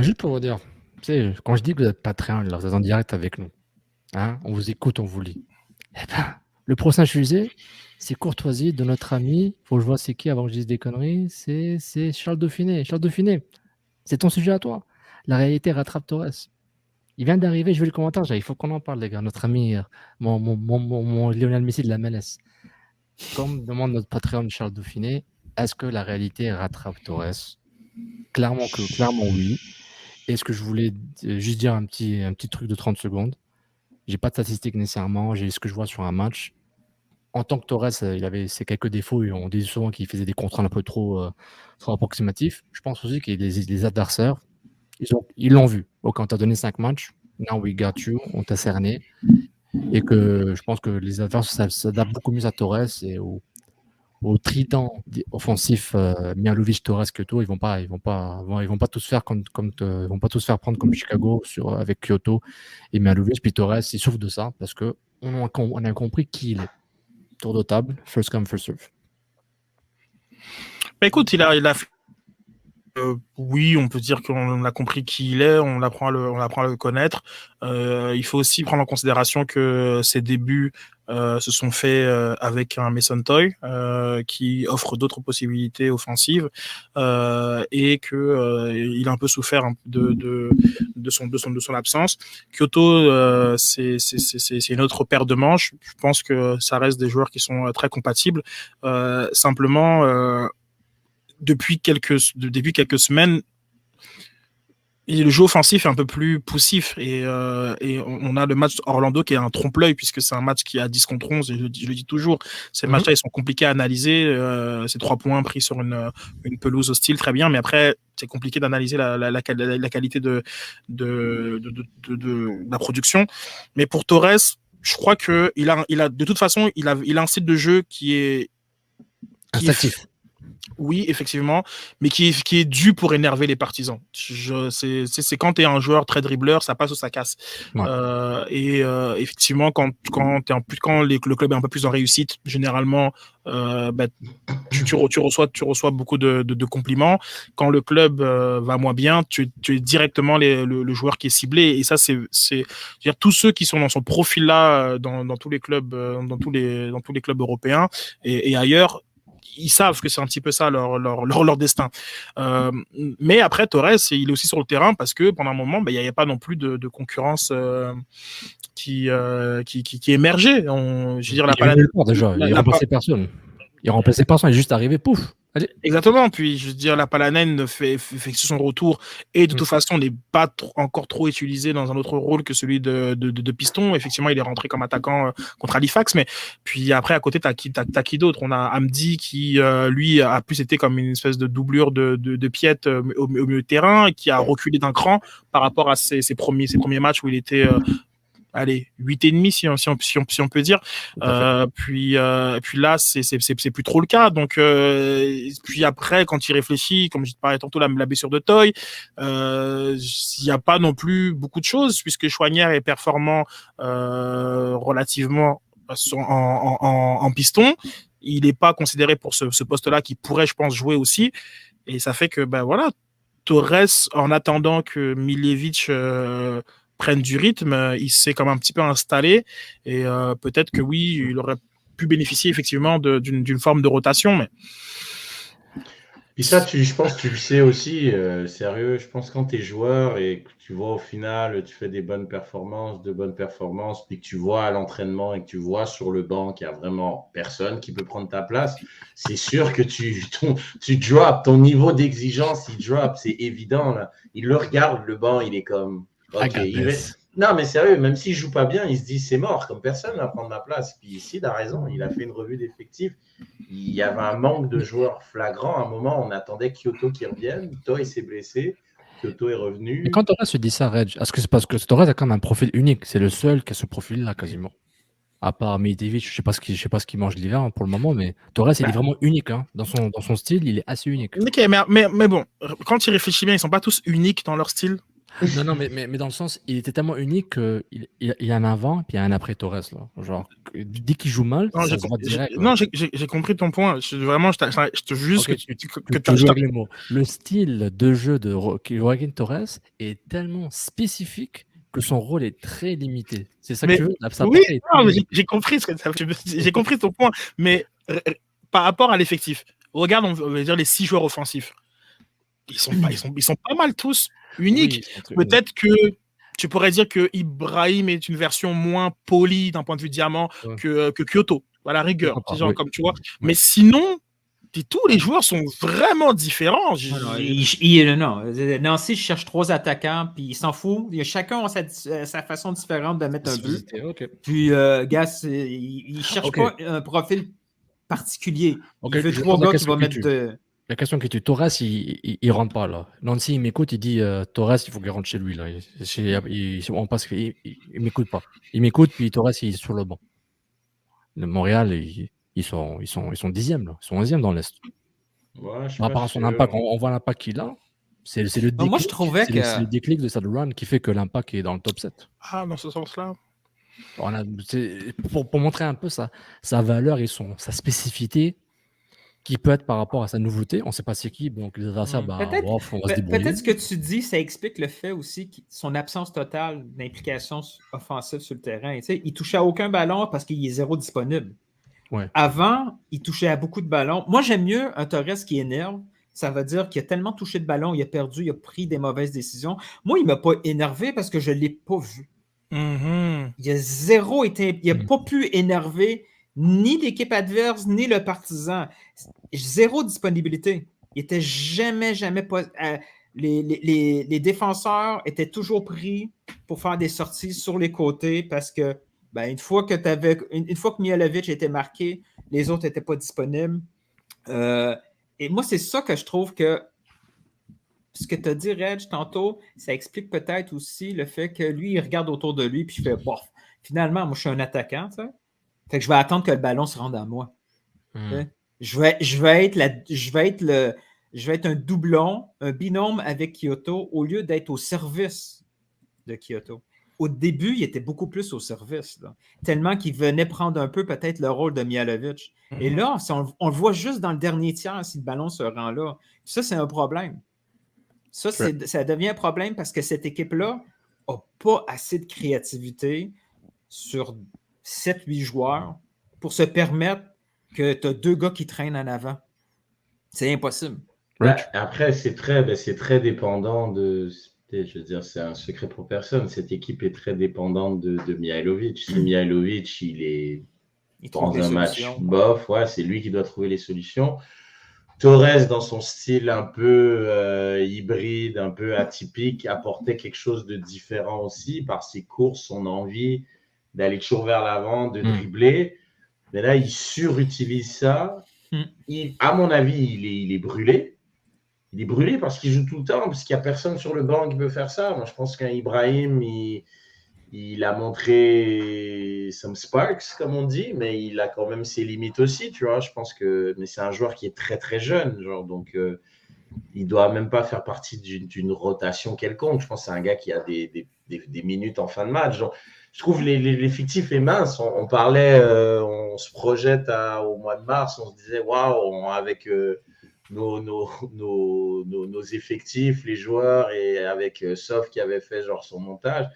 Juste pour vous dire, tu sais, quand je dis que vous êtes Patreon, là, vous êtes en direct avec nous, hein, on vous écoute, on vous lit. Eh ben, le prochain sujet, c'est courtoisie de notre ami. Faut que je vois c'est qui avant que je dise des conneries. C'est Charles Dauphiné. Charles Dauphiné, c'est ton sujet à toi. La réalité rattrape Torres. Il vient d'arriver, je vais le commentaire. Il faut qu'on en parle, les gars. Notre ami, mon Lionel Messi de la MLS. Comme demande notre Patreon Charles Dauphiné, est-ce que la réalité rattrape Torres? Clairement oui. Et ce que je voulais juste dire un petit truc de 30 secondes. J'ai pas de statistiques nécessairement, j'ai ce que je vois sur un match. En tant que Torres, il avait ses quelques défauts et on dit souvent qu'il faisait des contrôles un peu trop approximatifs. Je pense aussi que les adversaires, ils l'ont vu. OK, on t'a donné 5 matchs. Now we got you, on t'a cerné. Et que je pense que les adversaires s'adaptent beaucoup mieux à Torres et au trident offensif Mialovic, Torres, Kyoto. Ils vont pas tous faire ils vont pas tous faire prendre comme Chicago avec Kyoto et Mialovic. Puis Torres, il souffre de ça parce que on a compris qui il est. Tour de table, first come, first serve. Bah écoute, il a fait. Oui, on peut dire qu'on a compris qui il est, on apprend à le connaître. Il faut aussi prendre en considération que ses débuts se sont faits avec un Mason Toy qui offre d'autres possibilités offensives et que il a un peu souffert de son absence. Kyoto, c'est une autre paire de manches. Je pense que ça reste des joueurs qui sont très compatibles. Simplement. Depuis quelques semaines, le jeu offensif est un peu plus poussif et on a le match Orlando qui est un trompe-l'œil puisque c'est un match qui est à 10 contre 11 et je le dis toujours, ces matchs-là ils sont compliqués à analyser, ces 3 points pris sur une pelouse hostile, très bien, mais après c'est compliqué d'analyser la qualité de la production. Mais pour Torres, je crois que il a de toute façon il a un style de jeu qui est Instinctif. oui, effectivement, mais qui est dû pour énerver les partisans. C'est quand tu es un joueur très dribbleur, ça passe ou ça casse. Ouais. Effectivement, quand le club est un peu plus en réussite, généralement, bah, tu reçois beaucoup de compliments. Quand le club va moins bien, tu es directement le joueur qui est ciblé. Et ça, c'est-à-dire tous ceux qui sont dans son profil-là, dans tous les clubs, dans tous les clubs européens et ailleurs, ils savent que c'est un petit peu ça leur destin. Mais après, Torres, il est aussi sur le terrain parce que pendant un moment, il n'y avait pas non plus de concurrence qui émergeait. Je veux dire, il remplaçait personne. Il est juste arrivé, pouf. Allez. Exactement. Puis, je veux dire, la Palanen fait son retour et de toute façon n'est pas encore trop utilisé dans un autre rôle que celui de piston. Effectivement, il est rentré comme attaquant contre Halifax, mais puis après, à côté, t'as qui d'autre? On a Hamdi qui, lui, a plus été comme une espèce de doublure de Piette au milieu de terrain et qui a reculé d'un cran par rapport à ses premiers matchs où il était 8,5 si on peut dire. Puis là, c'est plus trop le cas. Donc, puis après, quand il réfléchit, comme je te parlais tantôt, la blessure de Toy, il n'y a pas non plus beaucoup de choses puisque Chouanière est performant relativement en piston. Il n'est pas considéré pour ce poste-là qui pourrait, je pense, jouer aussi. Et ça fait que, voilà, Torres, en attendant que Miljevic prenne du rythme, il s'est comme un petit peu installé et peut-être que oui, il aurait pu bénéficier effectivement d'une forme de rotation. Mais... Puis ça, je pense que tu le sais aussi, sérieux, je pense que quand tu es joueur et que tu vois au final, tu fais de bonnes performances, puis que tu vois à l'entraînement et que tu vois sur le banc qu'il n'y a vraiment personne qui peut prendre ta place, c'est sûr que tu drops, ton niveau d'exigence, il drop, c'est évident. Là. Il le regarde, le banc, il est comme... Ok, non, mais sérieux, même s'il joue pas bien, il se dit c'est mort, comme personne va prendre ma place. Puis ici, il a raison, il a fait une revue d'effectifs. Il y avait un manque de joueurs flagrant. À un moment, on attendait Kyoto qui revienne. Toy s'est blessé. Kyoto est revenu. Et quand Torres se dit ça, Reg, est-ce que c'est parce que Torres a quand même un profil unique? C'est le seul qui a ce profil-là quasiment. À part Milivojevic, je sais pas ce qu'il mange l'hiver pour le moment, mais Torres, il est vraiment unique. Hein. Dans son style, il est assez unique. Ok, mais bon, quand il réfléchit bien, ils sont pas tous uniques dans leur style. Non, non, mais dans le sens, il était tellement unique qu'il y a un avant, puis il y a un après Torres. Là. Genre, dès qu'il joue mal, Non, ça se voit direct. Là. non, j'ai compris ton point. Vraiment, je te juste Ok, tu joues avec les mots. Le style de jeu de Joaquin Torres est tellement spécifique que son rôle est très limité. C'est ça que Mais tu veux? Ça oui, paraît très non, mais limité. j'ai compris j'ai compris ton point. Mais par rapport à l'effectif, regarde, on va dire les 6 joueurs offensifs. Ils sont pas mal tous uniques. Oui, ils sont très Peut-être que tu pourrais dire que Ibrahim est une version moins polie d'un point de vue diamant Ouais. que Kyoto, à la rigueur. Pourquoi pas, Genre, oui. comme tu vois. Ouais. Mais sinon, tous les joueurs sont vraiment différents. Nancy cherche 3 attaquants, puis il s'en fout. Chacun a sa façon différente de mettre un but. Ok. Puis, Gas, il ne cherche Ok. pas un profil particulier. Ok, Il veut je 3 pose la gars qui question vont qui mettre tue. La question qui tue. Torres, il rentre pas là. Nancy, il m'écoute, il dit Torres, il faut qu'il rentre chez lui là. On passe, il m'écoute pas. Il m'écoute, puis Torres, il est sur le banc. Le Montréal, ils sont 10e là. Ils sont 11e dans l'Est. Ouais, je suis Par pas rapport à son sûr. impact, on voit l'impact qu'il a. C'est le déclic. Moi, je trouvais que. C'est le déclic de cette run qui fait que l'impact est dans le top 7. Ah, dans ce sens-là. Pour montrer un peu sa valeur et sa spécificité, qui peut être par rapport à sa nouveauté. On ne sait pas c'est qui, donc les adversaires, on va se débrouiller. Peut-être ce que tu dis, ça explique le fait aussi son absence totale d'implication offensive sur le terrain. Tu sais, il touchait à aucun ballon parce qu'il est zéro disponible. Ouais. Avant, il touchait à beaucoup de ballons. Moi, j'aime mieux un Torres qui énerve. Ça veut dire qu'il a tellement touché de ballons, il a perdu, il a pris des mauvaises décisions. Moi, il ne m'a pas énervé parce que je ne l'ai pas vu. Il a zéro été. Il n'a pas pu énerver ni l'équipe adverse, ni le partisan. Zéro disponibilité. Il était jamais pas. Les défenseurs étaient toujours pris pour faire des sorties sur les côtés parce que une fois que Mihailovic était marqué, les autres n'étaient pas disponibles. Et moi, c'est ça que je trouve que ce que tu as dit, Reg, tantôt, ça explique peut-être aussi le fait que lui, il regarde autour de lui puis il fait bof. Finalement, moi, je suis un attaquant, tu sais. Fait que je vais attendre que le ballon se rende à moi. Je vais être un doublon, un binôme avec Kyoto au lieu d'être au service de Kyoto. Au début, il était beaucoup plus au service, là, tellement qu'il venait prendre un peu peut-être le rôle de Mihailovic. Et là, on le voit juste dans le dernier tiers si le ballon se rend là. Ça, c'est un problème. Ça devient un problème parce que cette équipe-là n'a pas assez de créativité sur 7-8 joueurs pour se permettre que tu as 2 gars qui traînent en avant. C'est impossible. Après, c'est très dépendant de. Je veux dire, c'est un secret pour personne. Cette équipe est très dépendante de Mihailovic. Si Mihailovic, il est dans un match bof, c'est lui qui doit trouver les solutions. Torres, dans son style un peu hybride, un peu atypique, apportait quelque chose de différent aussi par ses courses, son envie d'aller toujours vers l'avant, de dribbler. Mais là, il surutilise ça. À mon avis, il est brûlé. Il est brûlé parce qu'il joue tout le temps, parce qu'il n'y a personne sur le banc qui peut faire ça. Moi, je pense qu'un Ibrahim, il a montré some sparks, comme on dit, mais il a quand même ses limites aussi, tu vois. Je pense que mais c'est un joueur qui est très, très jeune, genre, donc il ne doit même pas faire partie d'une rotation quelconque. Je pense que c'est un gars qui a des minutes en fin de match. Genre, je trouve l'effectif est mince. On parlait, on se projette au mois de mars, on se disait, waouh, avec nos effectifs, les joueurs, et avec Sof qui avait fait genre son montage,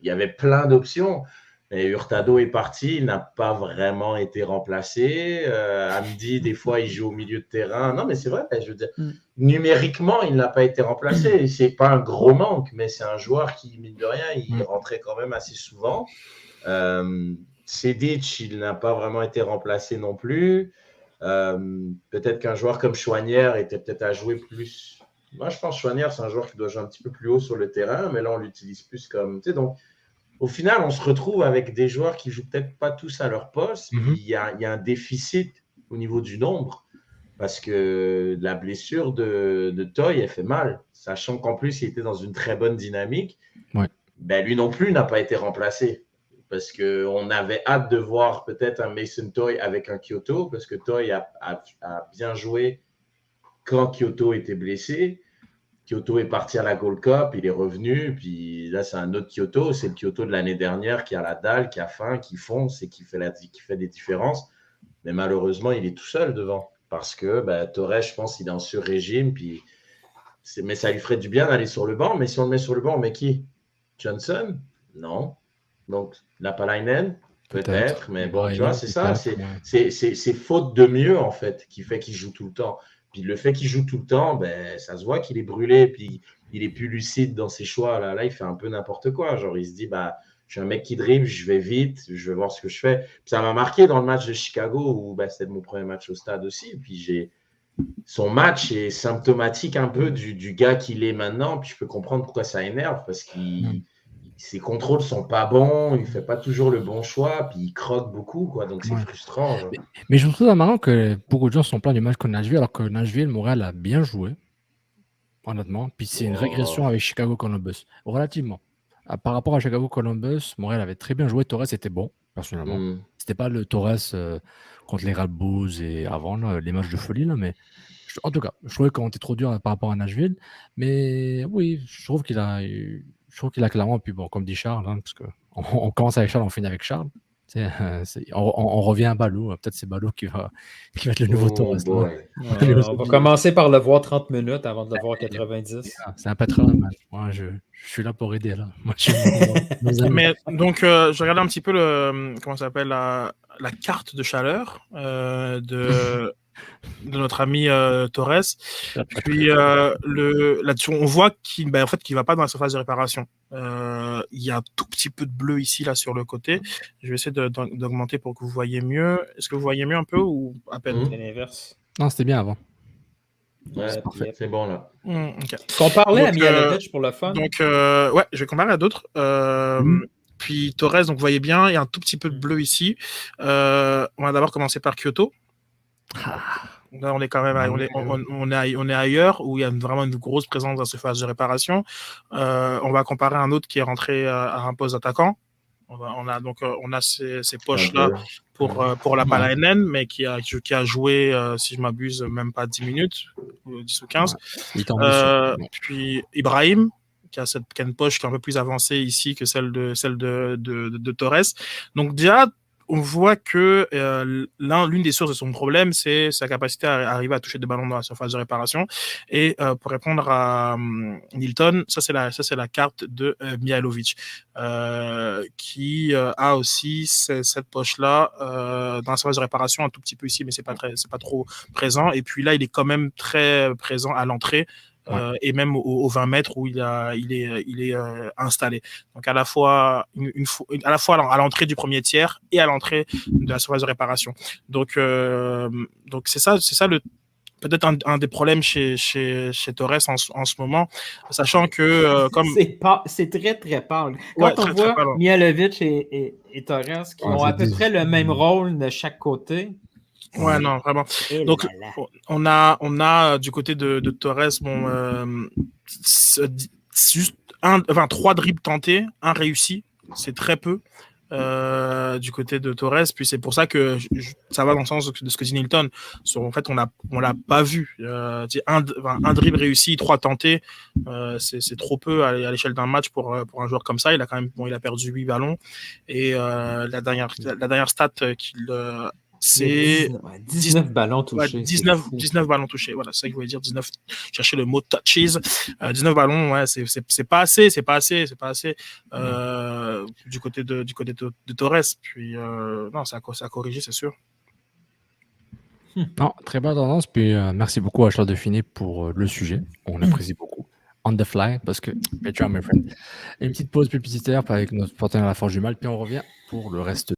il y avait plein d'options. Et Hurtado est parti, il n'a pas vraiment été remplacé. Hamdi, des fois, il joue au milieu de terrain. Non, mais c'est vrai, je veux dire, numériquement, il n'a pas été remplacé. C'est pas un gros manque, mais c'est un joueur qui, mine de rien, il rentrait quand même assez souvent. Sedic, il n'a pas vraiment été remplacé non plus. Peut-être qu'un joueur comme Chouanière était peut-être à jouer plus. Moi, je pense que Chouanière, c'est un joueur qui doit jouer un petit peu plus haut sur le terrain, mais là, on l'utilise plus comme. Tu sais, donc, au final, on se retrouve avec des joueurs qui jouent peut-être pas tous à leur poste. Il y a un déficit au niveau du nombre parce que la blessure de Toye, elle fait mal, sachant qu'en plus, il était dans une très bonne dynamique. Lui non plus n'a pas été remplacé. Parce qu'on avait hâte de voir peut-être un Mason Toye avec un Kyoto, parce que Toye a bien joué quand Kyoto était blessé. Kyoto est parti à la Gold Cup, il est revenu, puis là, c'est un autre Kyoto. C'est le Kyoto de l'année dernière qui a la dalle, qui a faim, qui fonce et qui fait des différences. Mais malheureusement, il est tout seul devant. Parce que Torres, je pense, il est en sur-régime. Mais ça lui ferait du bien d'aller sur le banc. Mais si on le met sur le banc, on met qui? Johnson? Non. Donc, Lapalainen? Peut-être. Mais bon, tu vois, c'est ça. C'est faute de mieux, en fait, qui fait qu'il joue tout le temps. Puis le fait qu'il joue tout le temps, ça se voit qu'il est brûlé. Puis il est plus lucide dans ses choix. Là, il fait un peu n'importe quoi. Genre, il se dit, je suis un mec qui dribble, je vais vite, je vais voir ce que je fais. Puis ça m'a marqué dans le match de Chicago où c'était mon premier match au stade aussi. Puis son match est symptomatique un peu du gars qu'il est maintenant. Puis je peux comprendre pourquoi ça énerve parce que ses contrôles sont pas bons, il fait pas toujours le bon choix, puis il croque beaucoup, quoi. Donc c'est frustrant. Mais je trouve ça marrant que beaucoup de gens sont pleins du match contre Nashville, alors que Nashville, Montréal a bien joué, honnêtement. Puis c'est une régression avec Chicago-Columbus, relativement. Par rapport à Chicago-Columbus, Montréal avait très bien joué. Torres était bon, personnellement. C'était pas le Torres contre les Red et avant les matchs de folie, là, mais en tout cas, je trouvais qu'on était trop dur par rapport à Nashville. Mais oui, je trouve qu'il a clairement, puis bon, comme dit Charles, parce qu'on commence avec Charles, on finit avec Charles. On revient à Balou. Peut-être c'est Balou qui va être le nouveau Torres. On va commencer par le voir 30 minutes avant de le voir 90. C'est un patrimoine. Moi, je suis là pour aider. Là. Moi, mais donc, je regardais un petit peu comment ça s'appelle la carte de chaleur de notre ami Torres. Puis là-dessus, on voit qu'il ne va pas dans la surface de réparation. Il y a un tout petit peu de bleu ici, là, sur le côté. Je vais essayer d'augmenter pour que vous voyez mieux. Est-ce que vous voyez mieux un peu ou à peine? C'est l'inverse. Non, c'était bien avant. Ouais, c'est bon, là. Okay. Comparez à Mihailovic pour le fun. Donc, je vais comparer à d'autres. Puis Torres, donc vous voyez bien, il y a un tout petit peu de bleu ici. On va d'abord commencer par Kyoto. Là, on est quand même on est ailleurs où il y a vraiment une grosse présence dans la surface de réparation. On va comparer un autre qui est rentré à un poste d'attaquant. On a ces poches là pour la Palainen, mais qui a joué, si je m'abuse, même pas 10 minutes, 10 ou 15. Puis Ibrahim, qui a une poche qui est un peu plus avancée ici que celle de Torres. Donc déjà, on voit que l'une des sources de son problème, c'est sa capacité à arriver à toucher des ballons dans la surface de réparation. Et pour répondre à Nilton, ça c'est la carte de Mihailovic, qui a aussi cette poche-là dans la surface de réparation, un tout petit peu ici, mais c'est pas trop présent. Et puis là, il est quand même très présent à l'entrée. Et même aux 20 mètres où il est installé. Donc à la fois à l'entrée du premier tiers et à l'entrée de la surface de réparation. Donc c'est ça peut-être un des problèmes chez Torres en ce moment, sachant que c'est très très pâle. Quand on voit Mihailovic et Torres qui ont à peu près le même rôle de chaque côté. Ouais, non, vraiment. Donc, on a du côté de Torres, juste 3 dribbles tentés, 1 réussi, c'est très peu du côté de Torres. Puis c'est pour ça que ça va dans le sens de ce que dit Nilton. En fait, on l'a pas vu. Un dribble réussi, 3 tentés, c'est trop peu à l'échelle d'un match pour un joueur comme ça. Il a perdu 8 ballons et la dernière stat qu'il c'est 19 ballons touchés. 19 ballons touchés. Voilà, c'est ça que je voulais dire. 19. Chercher le mot touches. 19 ballons, ouais, c'est pas assez. Du côté de Torres. Puis non, ça a corrigé, c'est sûr. Non, très bonne tendance. Puis merci beaucoup à Charles Dauphiné pour le sujet. On apprécie beaucoup. On the fly, parce que my friend. Une petite pause publicitaire avec notre partenaire La Forge du Mal, puis on revient pour le reste.